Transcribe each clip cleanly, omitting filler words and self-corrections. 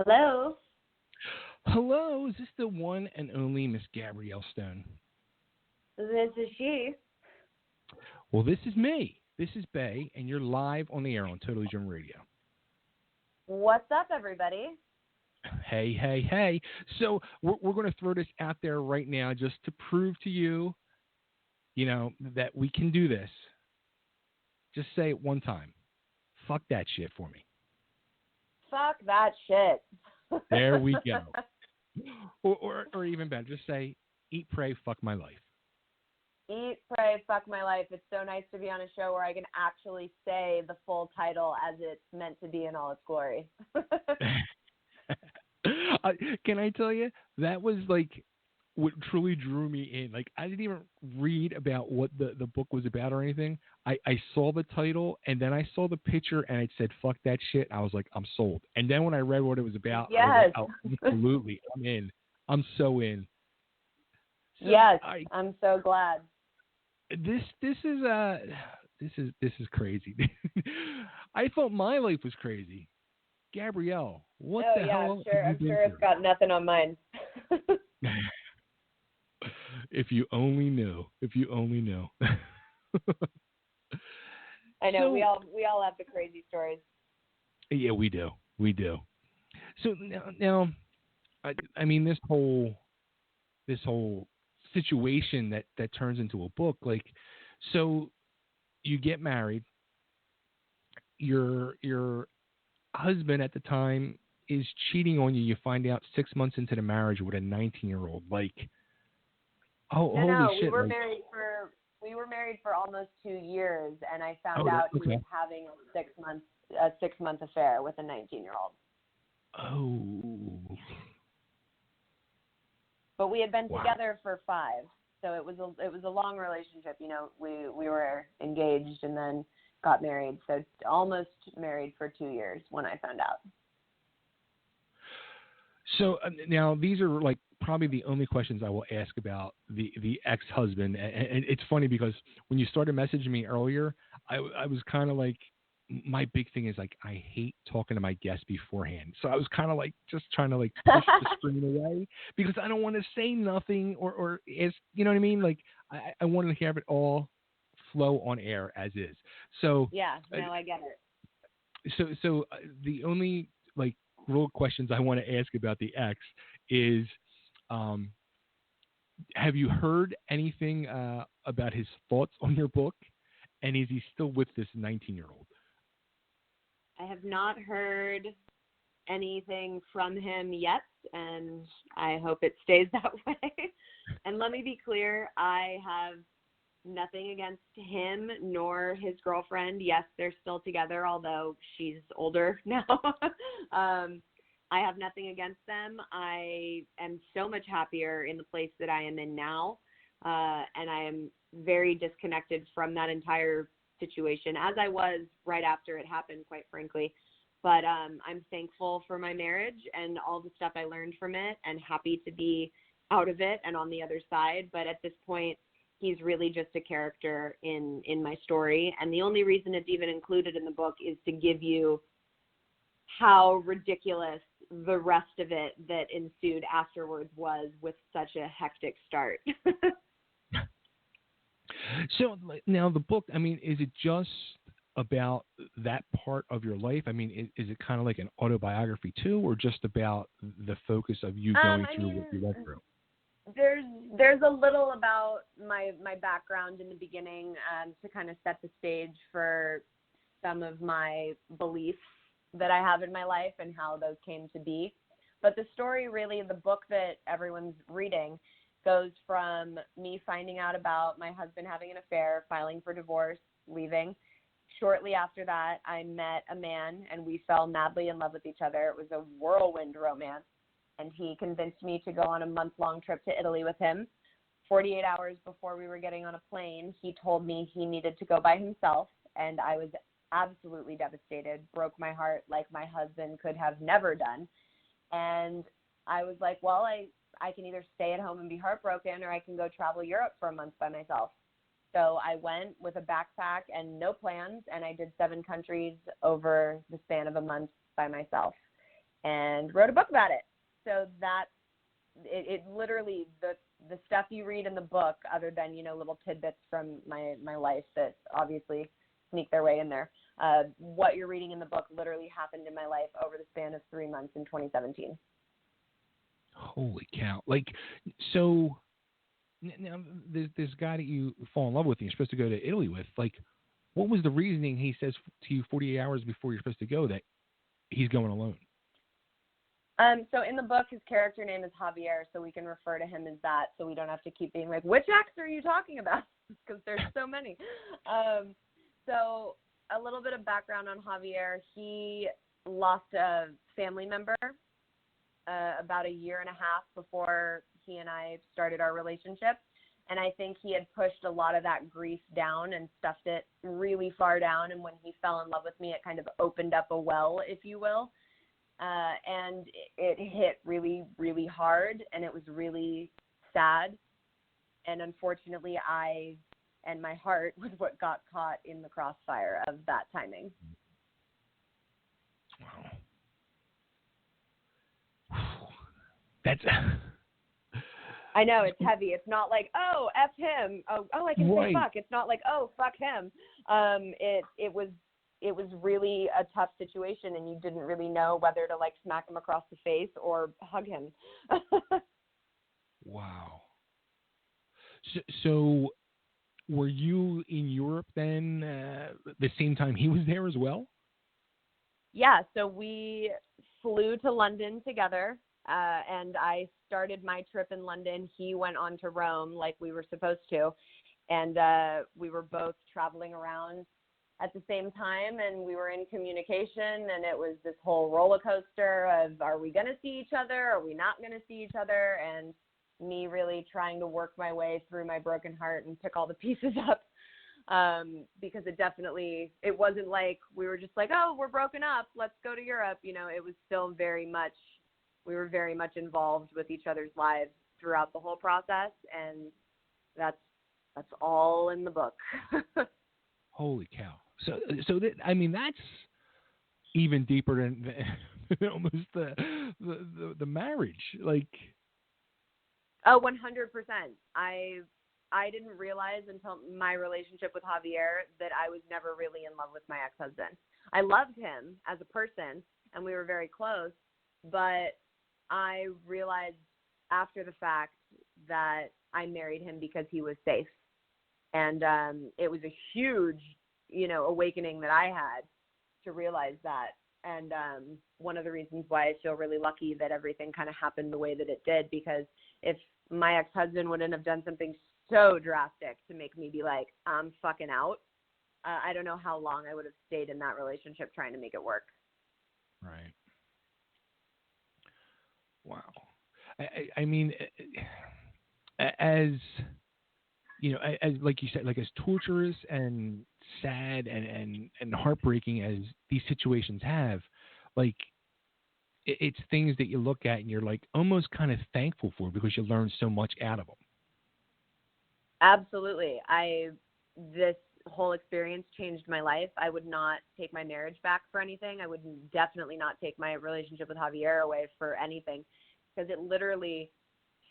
Hello, Hello, is this the one and only Miss Gabrielle Stone? this is she. Well, this is me. This is Bay, and you're live on the air on Totally German Radio. What's up, everybody? Hey, hey, hey. So we're going to throw this out there right now just to prove to you, that we can do this. Just say it one time. Fuck that shit for me. Fuck that shit. There we go. Or even better, just say, eat, pray, fuck my life. Eat, pray, fuck my life. It's so nice to be on a show where I can actually say the full title as it's meant to be in all its glory. Can I tell you, that was like what truly drew me in. Like, I didn't even read about what the book was about or anything. I saw the title, and then I saw the picture, and it said, fuck that shit. I was like, I'm sold. And then when I read what it was about, I was Yes. like, oh, absolutely, I'm in. I'm so in. So Yes, I'm so glad. This is crazy. I thought my life was crazy. Gabrielle, what Oh the yeah, hell have you I'm been sure it's got nothing on mine. through? If you only knew. If you only knew. I know So, we all have the crazy stories. yeah, we do. We do. So now, I mean, this whole situation that turns into a book, like, so you get married. Your husband at the time is cheating on you. You find out 6 months into the marriage with a 19-year-old. Like, oh, holy No, shit! Like, we were married for almost 2 years, and I found oh, out he okay. was having a 6 month affair with a 19-year-old. Oh, But we had been wow. together for 5, so it was a long relationship. You know, we were engaged and then got married, so almost married for 2 years when I found out. So now these are like probably the only questions I will ask about the ex-husband, and it's funny because when you started messaging me earlier, I was kind of like, my big thing is like, I hate talking to my guests beforehand, so I was kind of like just trying to like push the screen away because I don't want to say nothing or ask, you know what I mean? Like I want to have it all flow on air as is. So Yeah, no, I get it. so the only like real questions I want to ask about the ex is, um, have you heard anything about his thoughts on your book, and is he still with this 19-year-old? I have not heard anything from him yet, and I hope it stays that way. And let me be clear, I have nothing against him nor his girlfriend. Yes, they're still together, although she's older now. I have nothing against them. I am so much happier in the place that I am in now, and I am very disconnected from that entire situation, as I was right after it happened, quite frankly. But I'm thankful for my marriage and all the stuff I learned from it, and happy to be out of it and on the other side. But at this point, he's really just a character in my story. And the only reason it's even included in the book is to give you how ridiculous the rest of it that ensued afterwards was, with such a hectic start. So now the book, I mean, is it just about that part of your life? I mean, is it kind of like an autobiography too, or just about the focus of you going I through mean, what you went through? there's a little about my background in the beginning, to kind of set the stage for some of my beliefs that I have in my life and how those came to be. But the story, really, the book that everyone's reading, goes from me finding out about my husband having an affair, filing for divorce, leaving. Shortly after that, I met a man, and we fell madly in love with each other. It was a whirlwind romance, and he convinced me to go on a month-long trip to Italy with him. 48 hours before we were getting on a plane, he told me he needed to go by himself, and I was absolutely devastated, broke my heart like my husband could have never done. And I was like, well, I can either stay at home and be heartbroken, or I can go travel Europe for a month by myself. So I went with a backpack and no plans, and I did 7 countries over the span of a month by myself. and wrote a book about it. So that it literally, the stuff you read in the book, other than, you know, little tidbits from my life that obviously sneak their way in there, what you're reading in the book literally happened in my life over the span of 3 months in 2017. Holy cow. Like, so now this guy that you fall in love with and you're supposed to go to Italy with, like, what was the reasoning he says to you 48 hours before you're supposed to go that he's going alone? So in the book, his character name is Javier, so we can refer to him as that, so we don't have to keep being like, which ex are you talking about? Because there's so many. So a little bit of background on Javier. He lost a family member about a year and a half before he and I started our relationship. And I think he had pushed a lot of that grief down and stuffed it really far down. And when he fell in love with me, it kind of opened up a well, if you will. And it hit really, really hard, and it was really sad. And unfortunately, I and my heart was what got caught in the crossfire of that timing. Wow. That's... I know, it's heavy. It's not like, oh, F him. Oh, I can say fuck. It's not like, oh, fuck him. It was really a tough situation, and you didn't really know whether to, like, smack him across the face or hug him. Wow. So were you in Europe then the same time he was there as well? Yeah, so we flew to London together, and I started my trip in London. He went on to Rome like we were supposed to, and we were both traveling around at the same time, and we were in communication, and it was this whole roller coaster of, are we going to see each other? Are we not going to see each other? And me really trying to work my way through my broken heart and pick all the pieces up, because it wasn't like we were just like, oh, we're broken up, let's go to Europe. You know, it was still we were very much involved with each other's lives throughout the whole process, and that's all in the book. Holy cow. So I mean, that's even deeper than almost the marriage. Like, oh, 100%. I didn't realize until my relationship with Javier that I was never really in love with my ex-husband. I loved him as a person, and we were very close, but I realized after the fact that I married him because he was safe. And it was a huge, awakening that I had to realize that. And one of the reasons why I feel really lucky that everything kind of happened the way that it did, because if my ex-husband wouldn't have done something so drastic to make me be like, I'm fucking out, I don't know how long I would have stayed in that relationship trying to make it work. Right. Wow. I mean, as like you said, like as torturous and sad and heartbreaking as these situations have, like it's things that you look at and you're like almost kind of thankful for because you learn so much out of them. Absolutely. This whole experience changed my life. I would not take my marriage back for anything. I would definitely not take my relationship with Javier away for anything, because it literally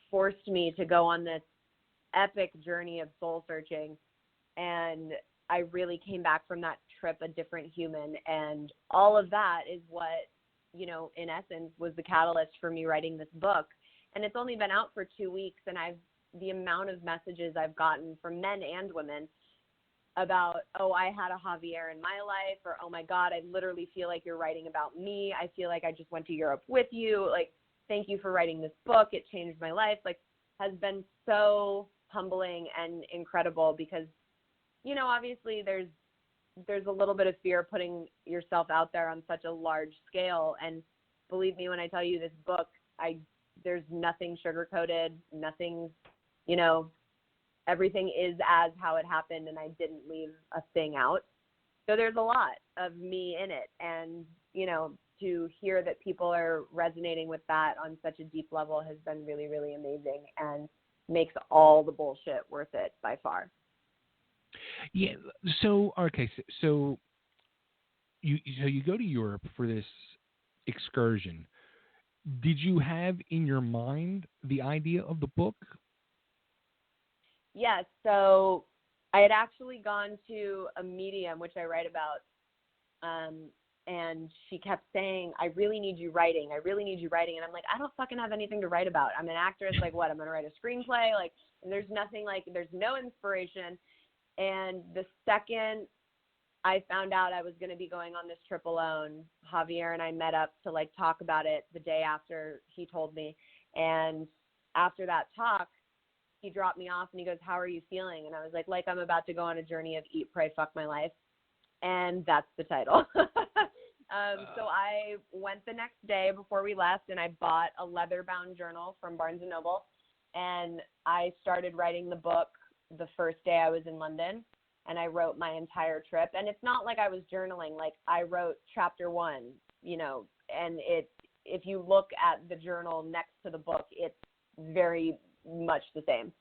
forced me to go on this epic journey of soul searching. And I really came back from that trip a different human. And all of that is what, in essence was the catalyst for me writing this book. And it's only been out for 2 weeks, and the amount of messages I've gotten from men and women about, oh, I had a Javier in my life, or, oh my God, I literally feel like you're writing about me. I feel like I just went to Europe with you. Like, thank you for writing this book. It changed my life. Like, has been so humbling and incredible, because, obviously there's a little bit of fear putting yourself out there on such a large scale. And believe me when I tell you, this book, there's nothing sugar-coated, nothing, everything is as how it happened, and I didn't leave a thing out. So there's a lot of me in it. And, to hear that people are resonating with that on such a deep level has been really, really amazing, and makes all the bullshit worth it by far. Yeah. So, okay. So you go to Europe for this excursion. did you have in your mind the idea of the book? Yes. So I had actually gone to a medium, which I write about, and she kept saying, I really need you writing. I really need you writing. And I'm like, I don't fucking have anything to write about. I'm an actress. Like, what? I'm going to write a screenplay? Like, and there's nothing, like, there's no inspiration. And the second I found out I was going to be going on this trip alone, Javier and I met up to, like, talk about it the day after he told me. And after that talk, he dropped me off and he goes, how are you feeling? And I was like I'm about to go on a journey of eat, pray, fuck my life. And that's the title. So I went the next day before we left and I bought a leather-bound journal from Barnes & Noble. And I started writing the book the first day I was in London. And I wrote my entire trip. And it's not like I was journaling. Like, I wrote chapter 1, you know, and if you look at the journal next to the book, it's very much the same.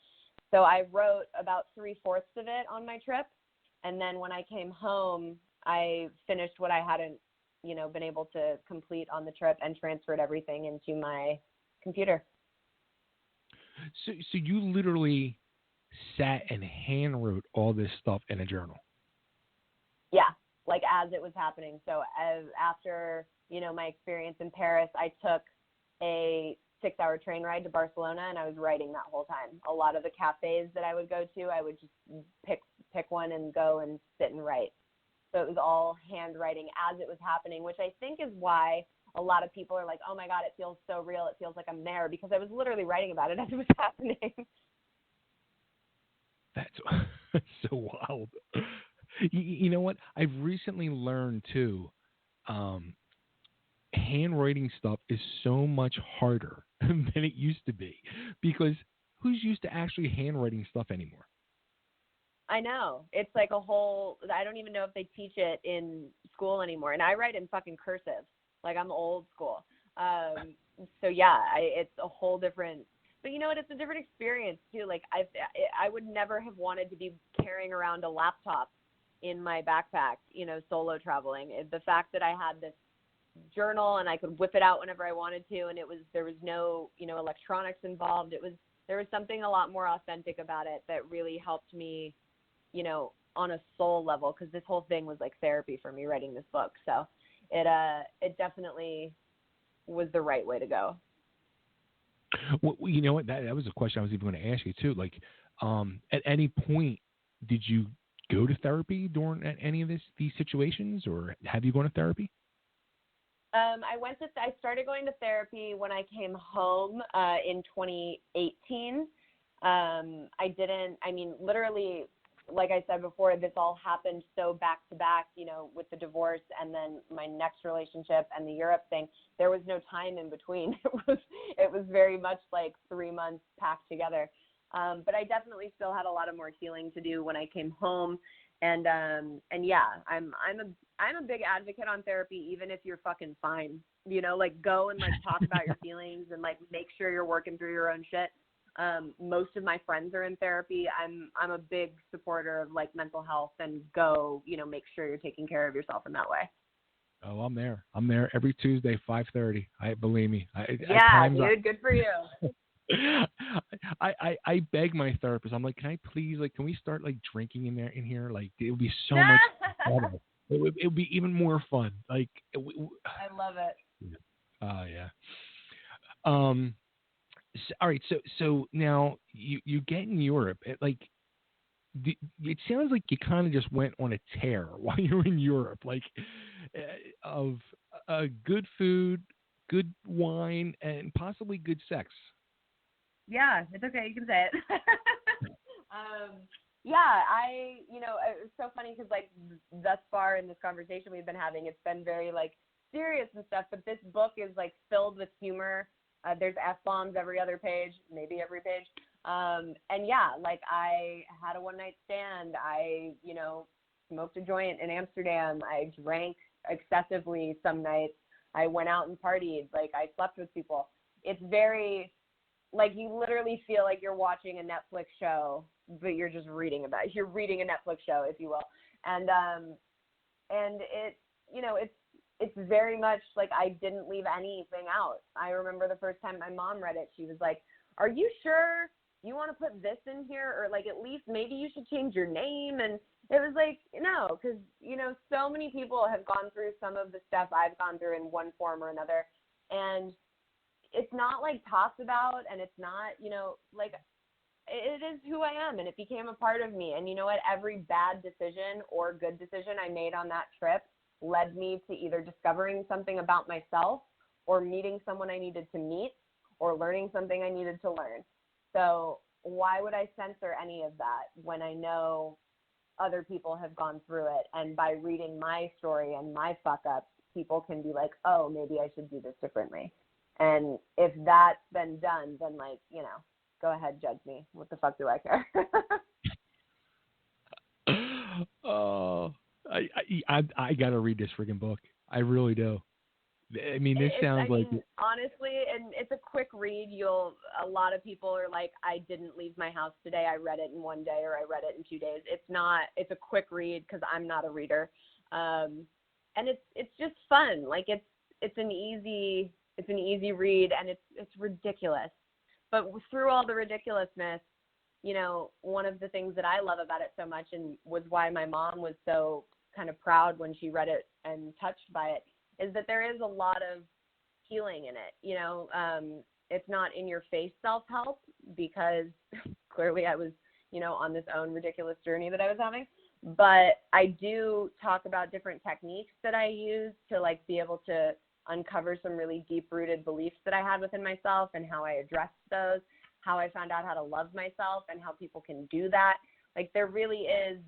So I wrote about 3/4 of it on my trip. And then when I came home, I finished what I hadn't, you know, been able to complete on the trip and transferred everything into my computer. So you literally sat and hand wrote all this stuff in a journal. Yeah, like as it was happening. So after, you know, my experience in Paris, I took a 6-hour train ride to Barcelona and I was writing that whole time. A lot of the cafes that I would go to, I would just pick one and go and sit and write. So it was all handwriting as it was happening, which I think is why a lot of people are like, oh my God, it feels so real. It feels like I'm there, because I was literally writing about it as it was happening. That's so wild. You know what? I've recently learned too, handwriting stuff is so much harder than it used to be, because who's used to actually handwriting stuff anymore? I know. It's like a whole, I don't even know if they teach it in school anymore. And I write in fucking cursive. Like, I'm old school. So yeah, it's a whole different, but you know what? It's a different experience too. Like, I would never have wanted to be carrying around a laptop in my backpack, you know, solo traveling. The fact that I had this journal and I could whip it out whenever I wanted to, and there was no, you know, electronics involved. There was something a lot more authentic about it that really helped me, you know, on a soul level, because this whole thing was like therapy for me, writing this book. So it definitely was the right way to go. Well, you know what? That was a question I was even going to ask you too. Like, at any point, did you go to therapy during any of these situations, or have you gone to therapy? I started going to therapy when I came home in 2018. Literally, like I said before, this all happened so back to back, you know, with the divorce and then my next relationship and the Europe thing. There was no time in between. It was very much like 3 months packed together. But I definitely still had a lot of more healing to do when I came home. And yeah, I'm a big advocate on therapy, even if you're fucking fine, you know, like, go and like talk about your feelings and like make sure you're working through your own shit. Most of my friends are in therapy. I'm a big supporter of like mental health, and go, you know, make sure you're taking care of yourself in that way. Oh, I'm there. I'm there every Tuesday, 5:30. Believe me. Dude, good for you. I beg my therapist. I'm like, can we start like drinking in here? Like, it would be so much fun. It would be even more fun. Like, I love it. Yeah. All right. So now you get in Europe. It sounds like you kind of just went on a tear while you were in Europe, like, of good food, good wine, and possibly good sex. Yeah, it's okay. You can say it. Yeah, it's so funny because, like, thus far in this conversation we've been having, it's been very, like, serious and stuff, but this book is, like, filled with humor. There's F-bombs every other page, maybe every page. And yeah, like, I had a one-night stand. I, you know, smoked a joint in Amsterdam. I drank excessively some nights. I went out and partied. Like, I slept with people. It's very, like, you literally feel like you're watching a Netflix show, but you're just reading about it. You're reading a Netflix show, if you will. And it, you know, it's very much like I didn't leave anything out. I remember the first time my mom read it, she was like, "Are you sure you want to put this in here? Or like at least maybe you should change your name." And it was like, no, because, you know, so many people have gone through some of the stuff I've gone through in one form or another. And it's not like talked about, and it's not, you know, like it is who I am, and it became a part of me. And you know what? Every bad decision or good decision I made on that trip led me to either discovering something about myself or meeting someone I needed to meet or learning something I needed to learn. So why would I censor any of that when I know other people have gone through it? And by reading my story and my fuck ups, people can be like, oh, maybe I should do this differently. And if that's been done, then, like, you know, go ahead, judge me. What the fuck do I care? Oh, I gotta read this friggin' book. I really do. I mean, this sounds like honestly, and it's a quick read. A lot of people are like, I didn't leave my house today. I read it in one day, or I read it in 2 days. It's a quick read because I'm not a reader. And it's just fun. Like it's an easy read, and it's ridiculous. But through all the ridiculousness, you know, one of the things that I love about it so much, and was why my mom was so kind of proud when she read it and touched by it, is that there is a lot of healing in it. You know, it's not in your face self-help, because clearly I was, you know, on this own ridiculous journey that I was having. But I do talk about different techniques that I use to, like, be able to uncover some really deep-rooted beliefs that I had within myself, and how I addressed those, how I found out how to love myself, and how people can do that. Like, there really is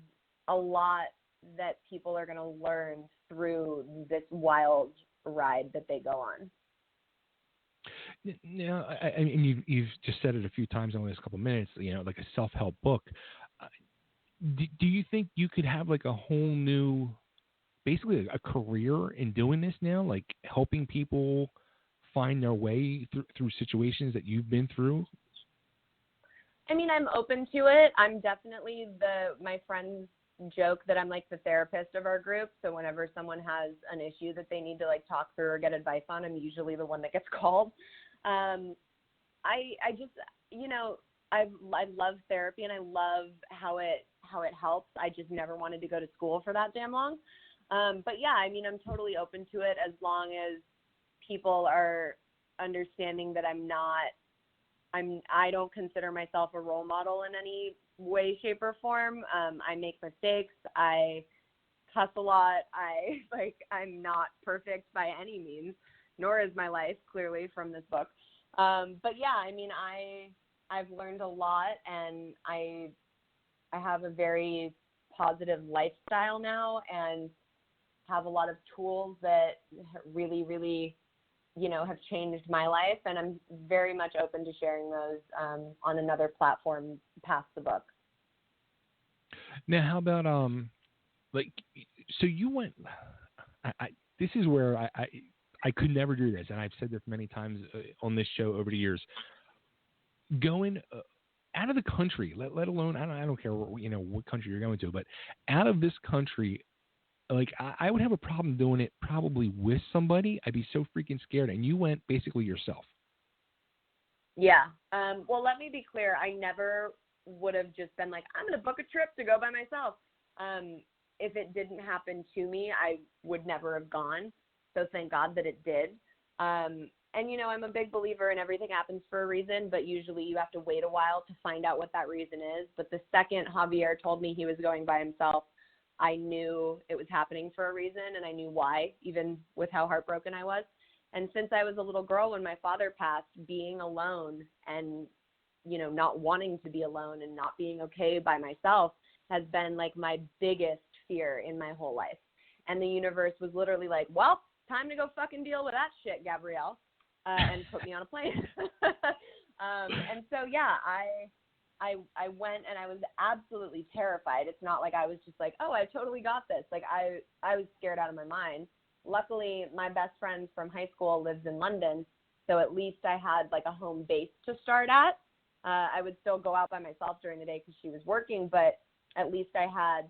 a lot that people are going to learn through this wild ride that they go on. Now, I mean, you've just said it a few times in the last couple of minutes, you know, like a self-help book. Do you think you could have like a whole new, basically a career in doing this now, like helping people find their way through situations that you've been through? I mean, I'm open to it. I'm definitely my friends joke that I'm like the therapist of our group. So whenever someone has an issue that they need to, like, talk through or get advice on, I'm usually the one that gets called. I just, you know, I love therapy, and I love how it helps. I just never wanted to go to school for that damn long. But yeah, I mean, I'm totally open to it, as long as people are understanding that I don't consider myself a role model in any way, shape, or form. I make mistakes. I cuss a lot. I'm not perfect by any means, nor is my life, clearly, from this book. But yeah, I mean, I've learned a lot, and I have a very positive lifestyle now, and have a lot of tools that really, really, you know, have changed my life, and I'm very much open to sharing those on another platform past the book. Now, how about like, so you went? This is where I could never do this, and I've said this many times on this show over the years. Going out of the country, let alone I don't care what, you know, what country you're going to, but out of this country. Like, I would have a problem doing it probably with somebody. I'd be so freaking scared. And you went basically yourself. Yeah. Well, let me be clear. I never would have just been like, I'm going to book a trip to go by myself. If it didn't happen to me, I would never have gone. So thank God that it did. And, you know, I'm a big believer in everything happens for a reason, but usually you have to wait a while to find out what that reason is. But the second Javier told me he was going by himself, I knew it was happening for a reason, and I knew why, even with how heartbroken I was. And since I was a little girl when my father passed, being alone and, you know, not wanting to be alone and not being okay by myself has been like my biggest fear in my whole life. And the universe was literally like, well, time to go fucking deal with that shit, Gabrielle, and put me on a plane. And so, yeah, I went, and I was absolutely terrified. It's not like I was just like, oh, I totally got this. Like, I was scared out of my mind. Luckily, my best friend from high school lives in London, so at least I had, like, a home base to start at. I would still go out by myself during the day because she was working, but at least I had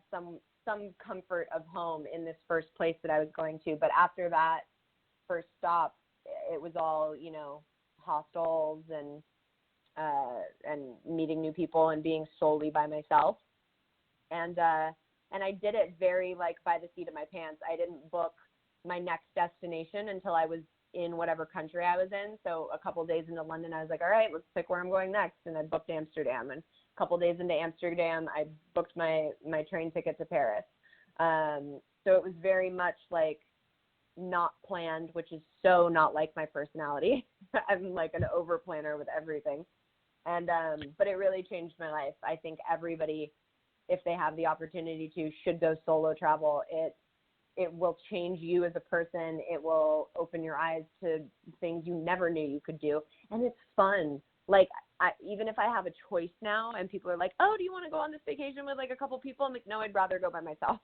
some comfort of home in this first place that I was going to. But after that first stop, it was all, you know, hostels and meeting new people and being solely by myself. And I did it very, like, by the seat of my pants. I didn't book my next destination until I was in whatever country I was in. So a couple of days into London, I was like, all right, let's pick where I'm going next. And I booked Amsterdam. And a couple of days into Amsterdam, I booked my train ticket to Paris. So it was very much like not planned, which is so not like my personality. I'm like an over planner with everything. And but it really changed my life. I think everybody, if they have the opportunity to, should go solo travel. It will change you as a person. It will open your eyes to things you never knew you could do. And it's fun. Like, even if I have a choice now and people are like, oh, do you want to go on this vacation with like a couple people? I'm like, no, I'd rather go by myself.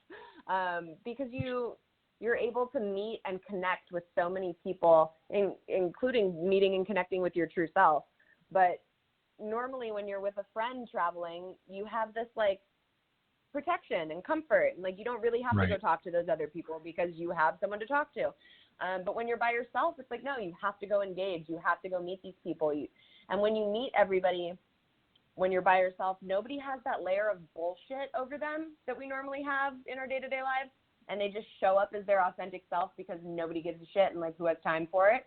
Because you're able to meet and connect with so many people, including meeting and connecting with your true self. But normally when you're with a friend traveling, you have this like protection and comfort. And like, you don't really have to go talk to those other people because you have someone to talk to. But when you're by yourself, it's like, no, you have to go engage. You have to go meet these people. And when you meet everybody, when you're by yourself, nobody has that layer of bullshit over them that we normally have in our day-to-day lives. And they just show up as their authentic self because nobody gives a shit and like who has time for it.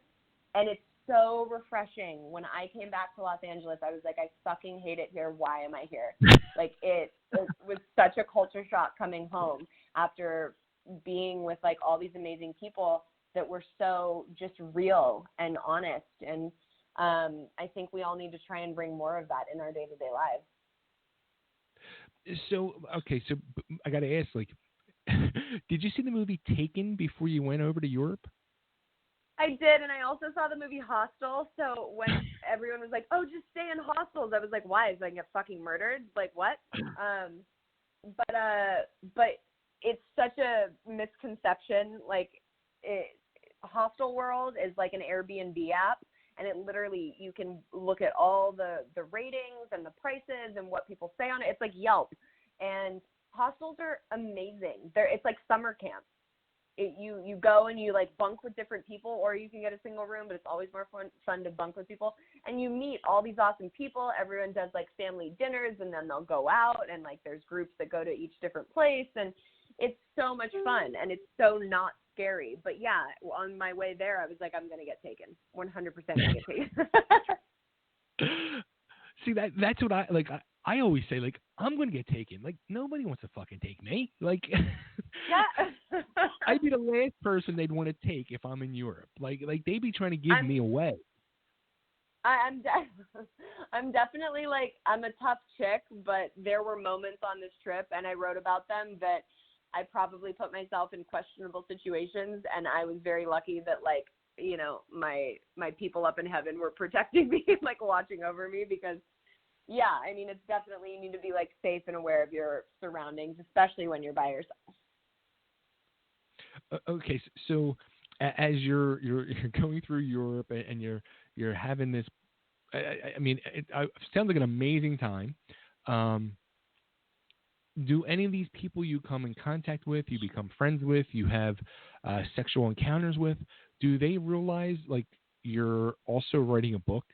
And it's so refreshing. When I came back to Los Angeles, I was like, I fucking hate it here. Why am I here? Like it was such a culture shock coming home after being with like all these amazing people that were so just real and honest. And I think we all need to try and bring more of that in our day-to-day lives. So, okay. So I got to ask, like, did you see the movie Taken before you went over to Europe? I did, and I also saw the movie Hostel. So when everyone was like, "Oh, just stay in hostels," I was like, "Why? So I can get fucking murdered? Like what?" But it's such a misconception. Like, Hostel World is like an Airbnb app, and it literally, you can look at all the ratings and the prices and what people say on it. It's like Yelp, and hostels are amazing. It's like summer camp. You go and you like bunk with different people, or you can get a single room, but it's always more fun to bunk with people. And you meet all these awesome people. Everyone does like family dinners, and then they'll go out, and like there's groups that go to each different place, and it's so much fun, and it's so not scary. But yeah, on my way there, I was like, I'm gonna get taken. 100% gonna get taken. See, that's what I like. I always say, like, I'm going to get taken. Like, nobody wants to fucking take me. Like, yeah. I'd be the last person they'd want to take if I'm in Europe. Like they'd be trying to give me away. I'm definitely like, I'm a tough chick, but there were moments on this trip, and I wrote about them, that I probably put myself in questionable situations, and I was very lucky that, like, you know, my people up in heaven were protecting me, like watching over me, because yeah, I mean, it's definitely, you need to be like safe and aware of your surroundings, especially when you're by yourself. Okay, so as you're going through Europe and you're having this, I mean, it sounds like an amazing time. Do any of these people you come in contact with, you become friends with, you have sexual encounters with, do they realize like you're also writing a book?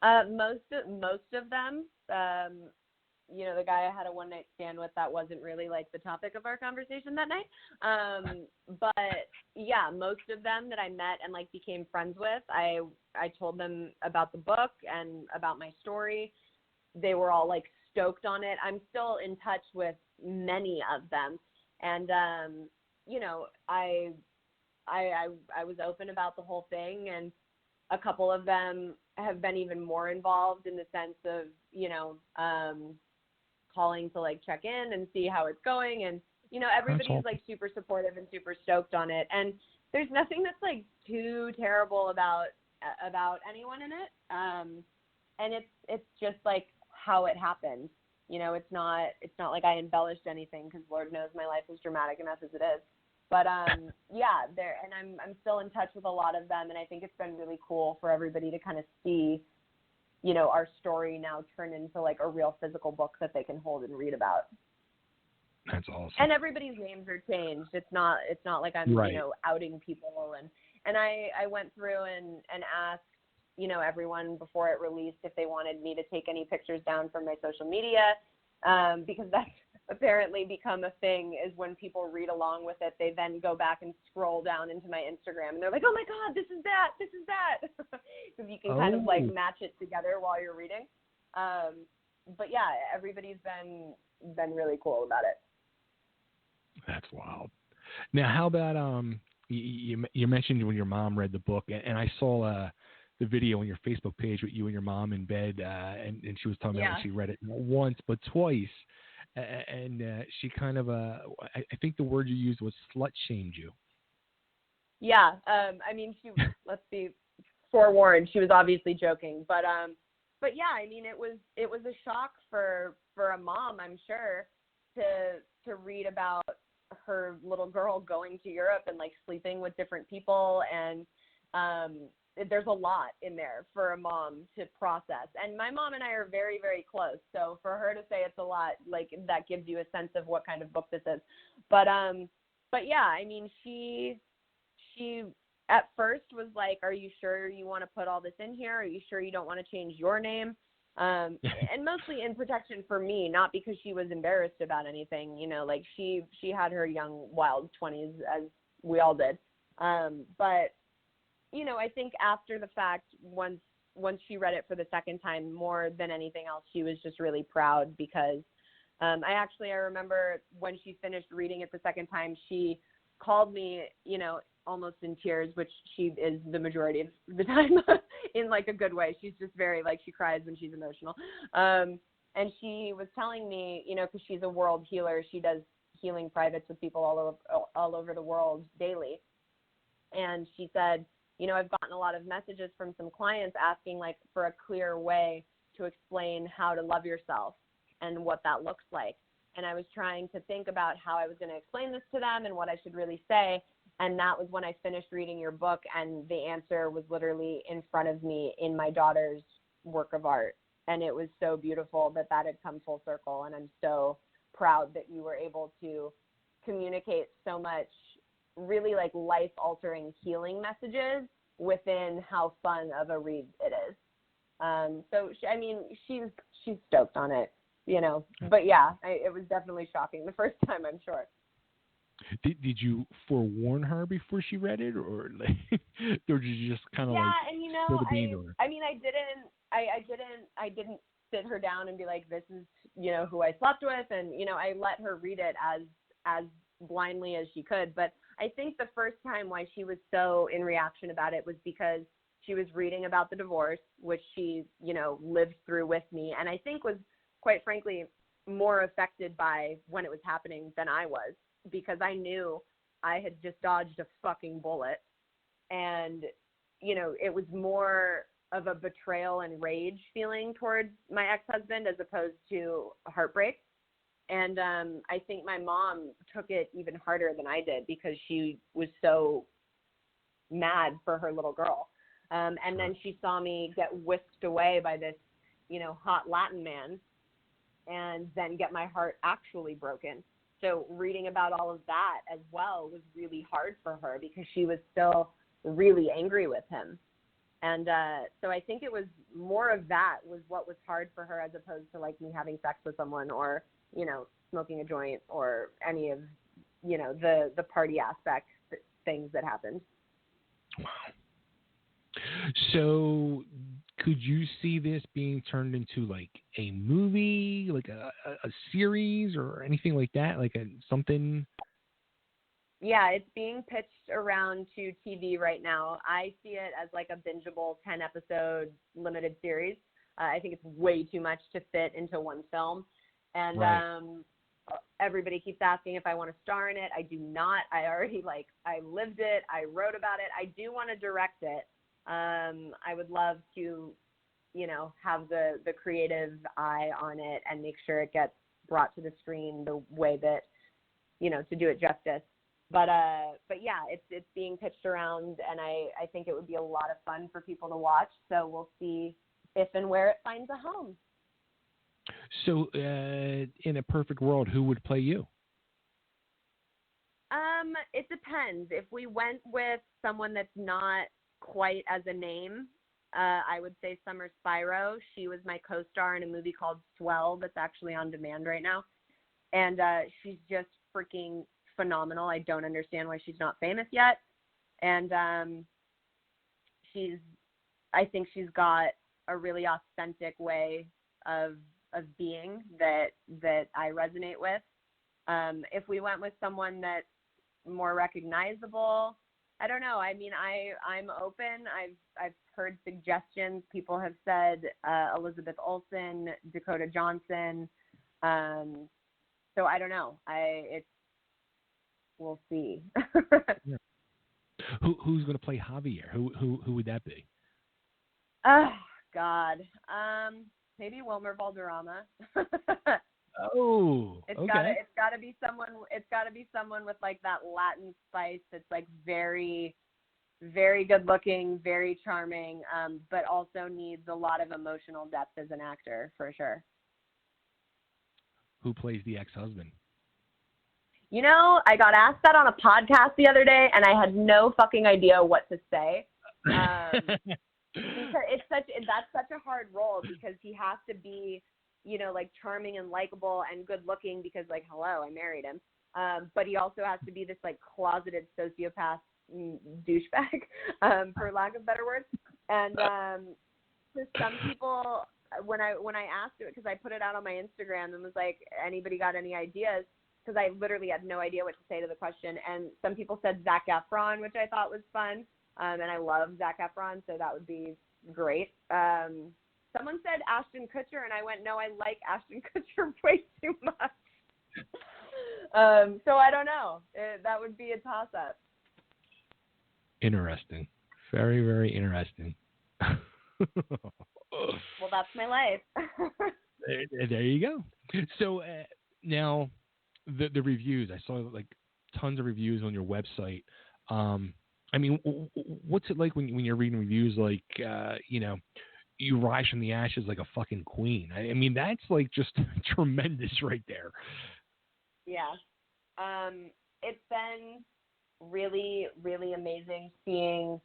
Most of them, you know, the guy I had a one-night stand with, that wasn't really like the topic of our conversation that night. But yeah, most of them that I met and like became friends with, I told them about the book and about my story. They were all like stoked on it. I'm still in touch with many of them, and you know, I was open about the whole thing, and a couple of them have been even more involved in the sense of, you know, calling to like check in and see how it's going. And, you know, everybody's like super supportive and super stoked on it. And there's nothing that's like too terrible about anyone in it. And it's just like how it happened. You know, it's not like I embellished anything, because Lord knows my life is dramatic enough as it is. But yeah, I'm still in touch with a lot of them, and I think it's been really cool for everybody to kind of see, you know, our story now turn into like a real physical book that they can hold and read about. That's awesome. And everybody's names are changed. It's not like I'm, Right. outing people. And I went through and asked, everyone before it released if they wanted me to take any pictures down from my social media, because that's apparently become a thing, is when people read along with it, they then go back and scroll down into my Instagram and they're like, oh my God, this is that. Because you can kind of like match it together while you're reading. But yeah, everybody's been really cool about it. That's wild. Now, how about you mentioned when your mom read the book, and I saw the video on your Facebook page with you and your mom in bed, and she was talking about when she read it not once but twice, and she kind of I think the word you used was slut shamed you. Yeah, I mean, let's be forewarned, she was obviously joking, but yeah, I mean, it was a shock for a mom, I'm sure, to read about her little girl going to Europe and like sleeping with different people, and there's a lot in there for a mom to process. And my mom and I are very, very close, so for her to say it's a lot, like, that gives you a sense of what kind of book this is. But yeah, I mean, she at first was like, are you sure you want to put all this in here? Are you sure you don't want to change your name? And mostly in protection for me, not because she was embarrassed about anything, like she had her young, wild 20s, as we all did. But, I think after the fact, once she read it for the second time, more than anything else, she was just really proud, because I remember when she finished reading it the second time, she called me, almost in tears, which she is the majority of the time in like a good way. She's just very, like, she cries when she's emotional. And she was telling me, because she's a world healer, she does healing privates with people all over the world daily. And she said, I've gotten a lot of messages from some clients asking, like, for a clear way to explain how to love yourself and what that looks like. And I was trying to think about how I was going to explain this to them and what I should really say. And that was when I finished reading your book, and the answer was literally in front of me in my daughter's work of art. And it was so beautiful that had come full circle. And I'm so proud that you were able to communicate so much really, like, life-altering healing messages within how fun of a read it is. So, she's stoked on it, But yeah, it was definitely shocking the first time, I'm sure. Did you forewarn her before she read it, or did you just kind of and spill the beans on her? I didn't sit her down and be like, this is, who I slept with, and, I let her read it as blindly as she could. But I think the first time why she was so in reaction about it was because she was reading about the divorce, which she, lived through with me, and I think was, quite frankly, more affected by when it was happening than I was, because I knew I had just dodged a fucking bullet. And, it was more of a betrayal and rage feeling towards my ex-husband as opposed to heartbreak. And I think my mom took it even harder than I did, because she was so mad for her little girl. And then she saw me get whisked away by this, hot Latin man, and then get my heart actually broken. So reading about all of that as well was really hard for her, because she was still really angry with him. And so I think it was more of that was what was hard for her, as opposed to, like, me having sex with someone, or, smoking a joint, or any of, the party aspect things that happened. Wow. So could you see this being turned into, like, a movie, like a series, or anything like that, like something? Yeah, it's being pitched around to TV right now. I see it as like a bingeable 10-episode limited series. I think it's way too much to fit into one film. And right. Everybody keeps asking if I want to star in it. I do not. I already, I lived it. I wrote about it. I do want to direct it. I would love to, have the creative eye on it and make sure it gets brought to the screen the way that, to do it justice. But yeah, it's being pitched around, and I think it would be a lot of fun for people to watch. So we'll see if and where it finds a home. So in a perfect world, who would play you? it depends. If we went with someone that's not quite as a name, I would say Summer Spyro. She was my co-star in a movie called Swell that's actually on demand right now. And she's just freaking phenomenal. I don't understand why she's not famous yet. And I think she's got a really authentic way of being that I resonate with. If we went with someone that's more recognizable, I don't know. I mean, I'm open. I've heard suggestions. People have said Elizabeth Olsen, Dakota Johnson. So I don't know. We'll see. Yeah. Who's going to play Javier? Who would that be? Oh God. Maybe Wilmer Valderrama. Oh, it's okay. gotta be someone. It's gotta be someone with like that Latin spice. That's like very, very good looking, very charming, but also needs a lot of emotional depth as an actor for sure. Who plays the ex-husband? You know, I got asked that on a podcast the other day, and I had no fucking idea what to say. Because that's such a hard role, because he has to be, you know, like charming and likable and good looking, because like, hello, I married him. But he also has to be this like closeted sociopath douchebag, for lack of better words. And for some people, when I asked it, because I put it out on my Instagram and was like, anybody got any ideas? Because I literally had no idea what to say to the question. And some people said Zac Efron, which I thought was fun. And I love Zac Efron, so that would be great. Someone said Ashton Kutcher, and I went, no, I like Ashton Kutcher way too much. So I don't know. That would be a toss-up. Interesting. Very, very interesting. Well, that's my life. There you go. So now the reviews. I saw like tons of reviews on your website. I mean, what's it like when you're reading reviews like, you know, you rise from the ashes like a fucking queen? I mean, that's like just tremendous right there. Yeah. It's been really, really amazing seeing,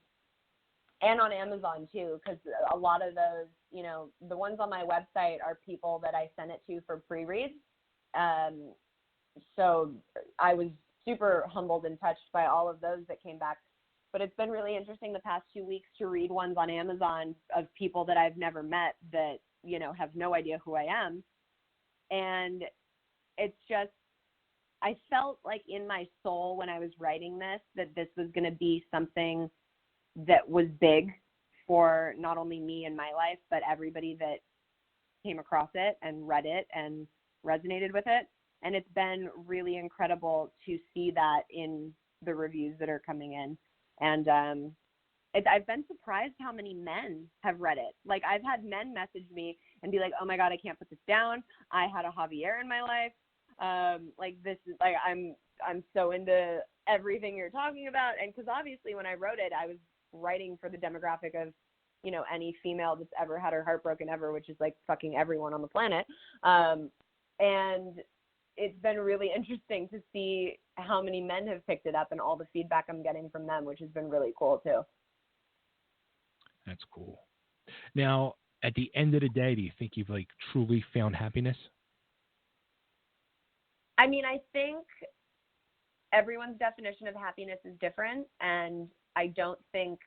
and on Amazon too, because a lot of those, you know, the ones on my website are people that I sent it to for pre-reads. So I was super humbled and touched by all of those that came back. But it's been really interesting the past 2 weeks to read ones on Amazon of people that I've never met that, you know, have no idea who I am. And it's just, I felt like in my soul when I was writing this, that this was going to be something that was big for not only me and my life, but everybody that came across it and read it and resonated with it. And it's been really incredible to see that in the reviews that are coming in. And I've been surprised how many men have read it. Like, I've had men message me and be like, oh my God, I can't put this down. I had a Javier in my life. Like, this is like, I'm so into everything you're talking about. And because obviously when I wrote it, I was writing for the demographic of, you know, any female that's ever had her heart broken ever, which is like fucking everyone on the planet. And it's been really interesting to see how many men have picked it up and all the feedback I'm getting from them, which has been really cool too. That's cool. Now, at the end of the day, do you think you've like truly found happiness? I mean, I think everyone's definition of happiness is different, and I don't think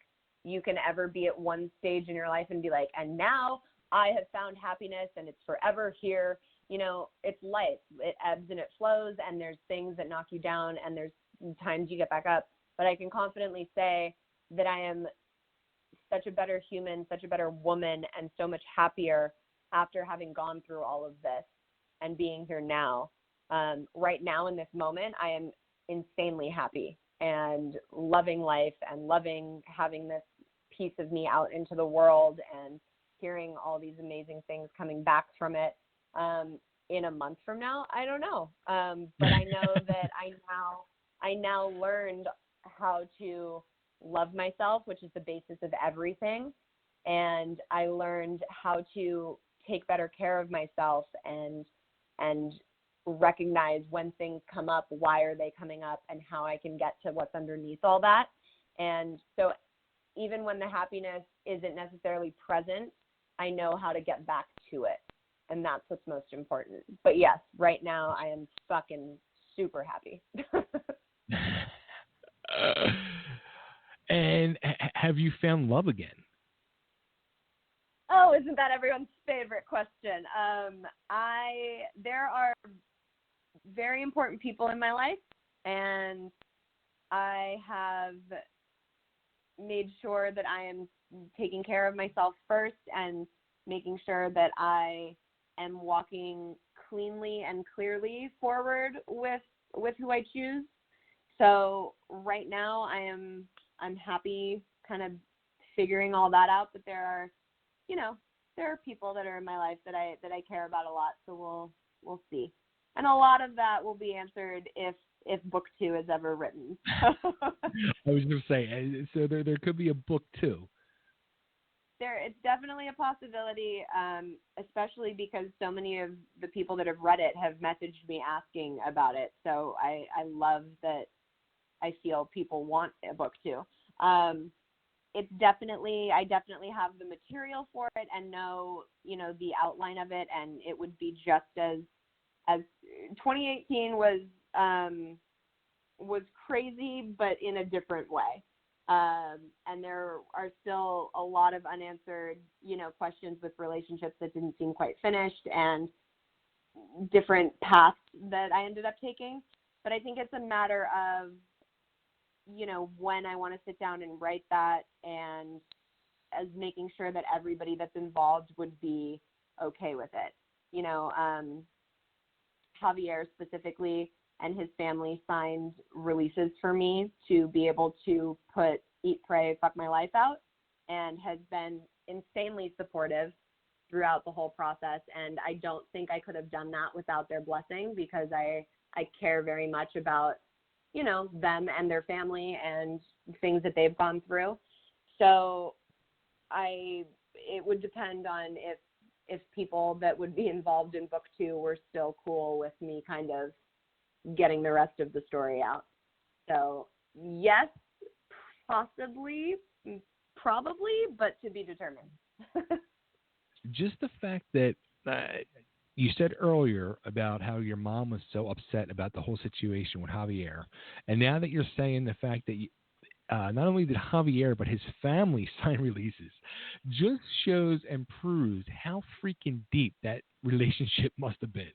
you can ever be at one stage in your life and be like, and now I have found happiness and it's forever here. You know, it's life. It ebbs and it flows, and there's things that knock you down, and there's times you get back up. But I can confidently say that I am such a better human, such a better woman, and so much happier after having gone through all of this and being here now. Right now in this moment, I am insanely happy and loving life and loving having this piece of me out into the world and hearing all these amazing things coming back from it. In a month from now, I don't know. But I know that I now learned how to love myself, which is the basis of everything. And I learned how to take better care of myself and recognize when things come up, why are they coming up, and how I can get to what's underneath all that. And so even when the happiness isn't necessarily present, I know how to get back to it. And that's what's most important. But yes, right now I am fucking super happy. And have you found love again? Oh, isn't that everyone's favorite question? There are very important people in my life, and I have made sure that I am taking care of myself first and making sure that I am walking cleanly and clearly forward with who I choose. So right now I'm happy kind of figuring all that out, but there are people that are in my life that I care about a lot, so we'll see. And a lot of that will be answered if book 2 is ever written. I was going to say, so there could be a book 2. It's definitely a possibility, especially because so many of the people that have read it have messaged me asking about it. So I love that I feel people want a book 2. I definitely have the material for it and know, the outline of it, and it would be just as 2018 was crazy, but in a different way. And there are still a lot of unanswered, questions with relationships that didn't seem quite finished and different paths that I ended up taking. But I think it's a matter of, when I want to sit down and write that, and as making sure that everybody that's involved would be okay with it. Javier specifically and his family signed releases for me to be able to put Eat, Pray, Fuck My Life out, and has been insanely supportive throughout the whole process. And I don't think I could have done that without their blessing, because I care very much about, them and their family and things that they've gone through. So it would depend on if people that would be involved in book 2 were still cool with me kind of getting the rest of the story out. So yes, possibly, probably, but to be determined. Just the fact that you said earlier about how your mom was so upset about the whole situation with Javier, and now that you're saying the fact that not only did Javier but his family sign releases, just shows and proves how freaking deep that relationship must have been.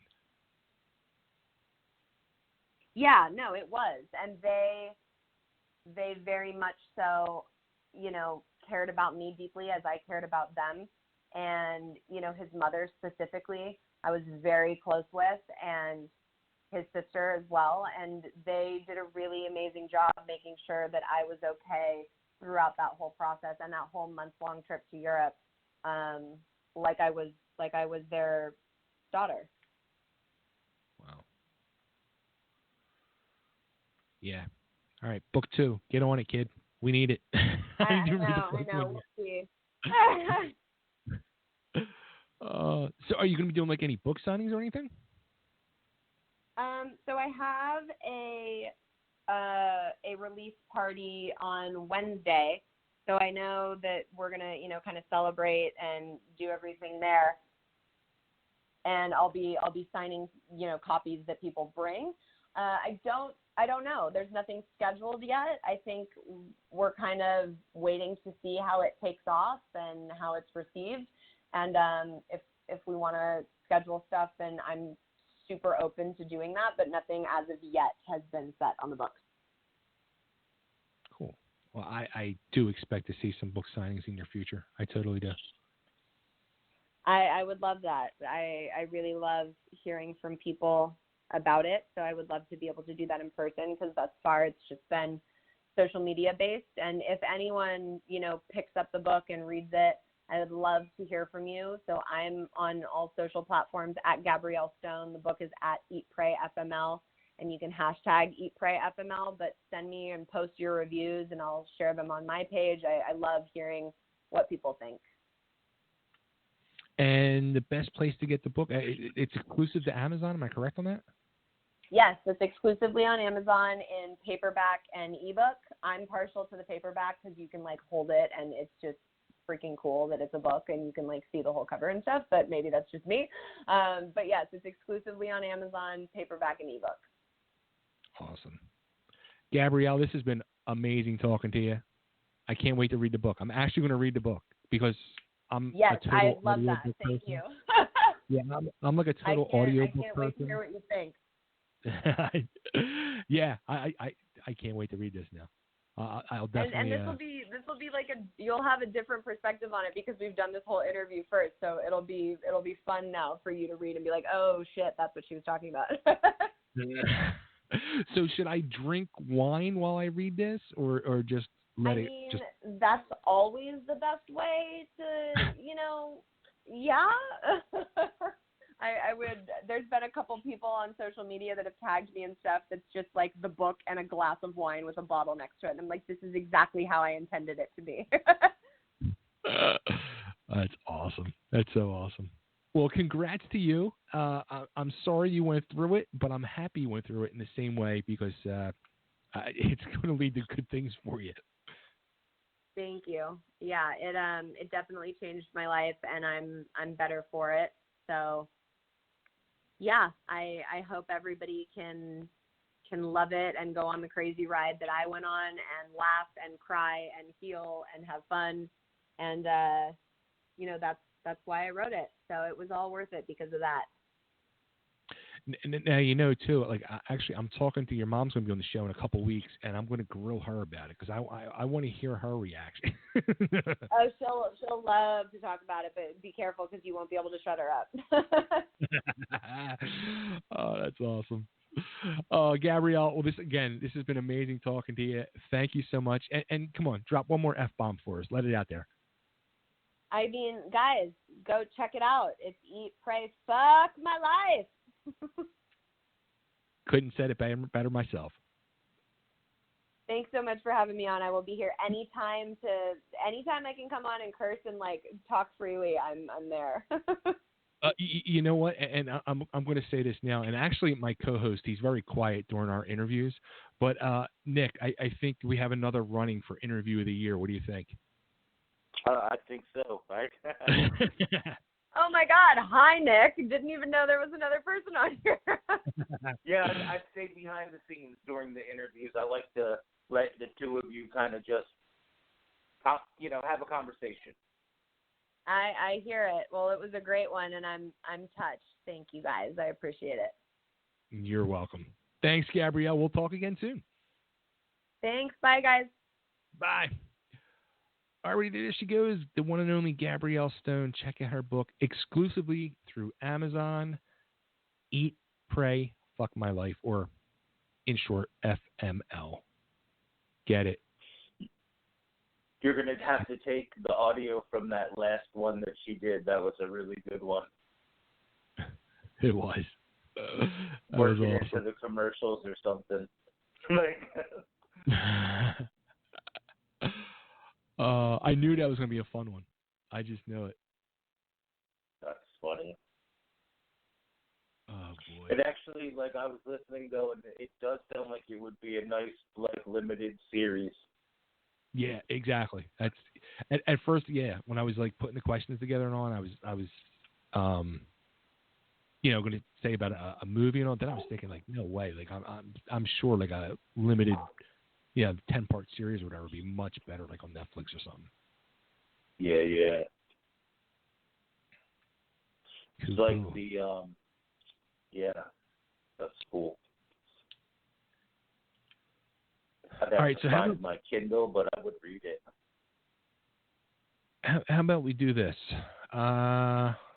Yeah, no, it was. And they very much so, cared about me deeply as I cared about them. And, his mother specifically, I was very close with, and his sister as well. And they did a really amazing job making sure that I was okay throughout that whole process and that whole month-long trip to Europe, like I was their daughter. Wow. Yeah. All right, book 2. Get on it, kid. We need it. I know. We'll see. So are you going to be doing like any book signings or anything? So I have a release party on Wednesday. So I know that we're going to, kind of celebrate and do everything there. And I'll be signing, copies that people bring. I don't know. There's nothing scheduled yet. I think we're kind of waiting to see how it takes off and how it's received. And if we want to schedule stuff, then I'm super open to doing that, but nothing as of yet has been set on the books. Cool. Well, I do expect to see some book signings in your future. I totally do. I would love that. I really love hearing from people about it, so I would love to be able to do that in person, because thus far it's just been social media based. And if anyone, picks up the book and reads it, I would love to hear from you. So I'm on all social platforms at Gabrielle Stone. The book is at Eat, Pray, FML, and you can hashtag Eat, Pray, FML, but send me and post your reviews and I'll share them on my page. I love hearing what people think. And the best place to get the book, it's exclusive to Amazon. Am I correct on that? Yes, it's exclusively on Amazon in paperback and ebook. I'm partial to the paperback because you can like hold it and it's just freaking cool that it's a book and you can like see the whole cover and stuff, but maybe that's just me. But yes, it's exclusively on Amazon, paperback and ebook. Awesome. Gabrielle, this has been amazing talking to you. I can't wait to read the book. I'm actually going to read the book because I'm yes, a total I love audio that. book Thank person. you. Yeah, I'm like a total audio I book can't wait to person. hear what you think. Yeah, I can't wait to read this now. I'll definitely. And this will be like you'll have a different perspective on it because we've done this whole interview first, so it'll be fun now for you to read and be like, oh shit, that's what she was talking about. So should I drink wine while I read this, or just let it? I mean, that's always the best way to, yeah. I would. There's been a couple people on social media that have tagged me and stuff. That's just like the book and a glass of wine with a bottle next to it. And I'm like, this is exactly how I intended it to be. That's awesome. That's so awesome. Well, congrats to you. I'm sorry you went through it, but I'm happy you went through it in the same way because it's going to lead to good things for you. Thank you. Yeah, it definitely changed my life, and I'm better for it. So, yeah, I hope everybody can love it and go on the crazy ride that I went on and laugh and cry and heal and have fun. And, that's why I wrote it. So it was all worth it because of that. Now, too, like, actually, I'm talking to your mom's going to be on the show in a couple of weeks, and I'm going to grill her about it because I want to hear her reaction. Oh, she'll love to talk about it, but be careful because you won't be able to shut her up. Oh, that's awesome. Gabrielle, well, this has been amazing talking to you. Thank you so much. And come on, drop one more F-bomb for us. Let it out there. I mean, guys, go check it out. It's Eat, Pray, Fuck My Life. Couldn't said it better myself. Thanks so much for having me on. I will be here anytime I can come on and curse and like talk freely. I'm there. You know what? And I'm going to say this now. And actually, my co-host, he's very quiet during our interviews. But Nick, I think we have another running for Interview of the Year. What do you think? I think so. Right? Oh my God! Hi, Nick. Didn't even know there was another person on here. Yeah, I stay behind the scenes during the interviews. I like to let the two of you kind of just, have a conversation. I hear it. Well, it was a great one, and I'm touched. Thank you, guys. I appreciate it. You're welcome. Thanks, Gabrielle. We'll talk again soon. Thanks. Bye, guys. Bye. All right, there she goes, the one and only Gabrielle Stone. Check out her book exclusively through Amazon. Eat, Pray, Fuck My Life, or in short, FML. Get it. You're going to have to take the audio from that last one that she did. That was a really good one. It was. That Work was it awesome. into the commercials or something. I knew that was going to be a fun one. I just knew it. That's funny. Oh, boy. It actually, I was listening, though, and it does sound like it would be a nice, limited series. Yeah, exactly. That's at first, yeah. When I was putting the questions together and all, and I was going to say about a movie and all. Then I was thinking, no way. I'm sure a limited, 10-part series or whatever would be much better, on Netflix or something. Yeah. It's Cool. yeah, that's cool. I'd All right, have to find my Kindle, but I would read it. How about we do this?